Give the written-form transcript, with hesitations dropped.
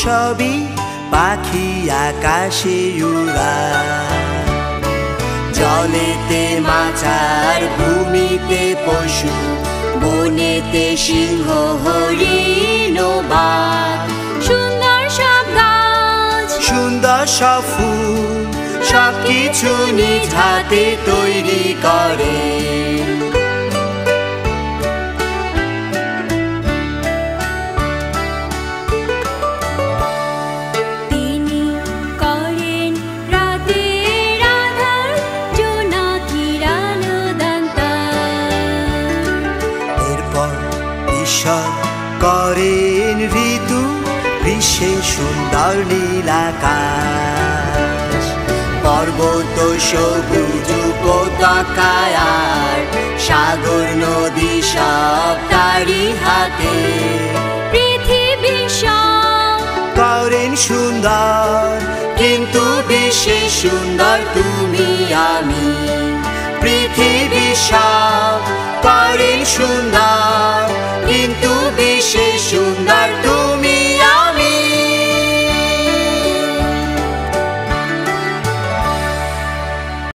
সবই পাখি আকাশে উড়ায়। জলেতে মাছ আর ভূমিতে পশু, বনেতে সিংহ হরিণ ও বাঘ। সুন্দর সব গাছ, সুন্দর সব ফুল, সবকিছু নিজ হাতে তৈরি করে। তিনি করেন রাতের আঁধার, জোনাকির আলো দান তার। এরপর ঈশ্বর করেন ঋতু, গ্রীষ্মে সুন্দর নীল আকাশ। পর্বত সবুজ উপত্যকায় আর সাগর নদী সব তারি হাতে। পৃথিবী সব করেন সুন্দর, কিন্তু বিশেষ সুন্দর তুমি আমি। পৃথিবী সব করেন সুন্দর,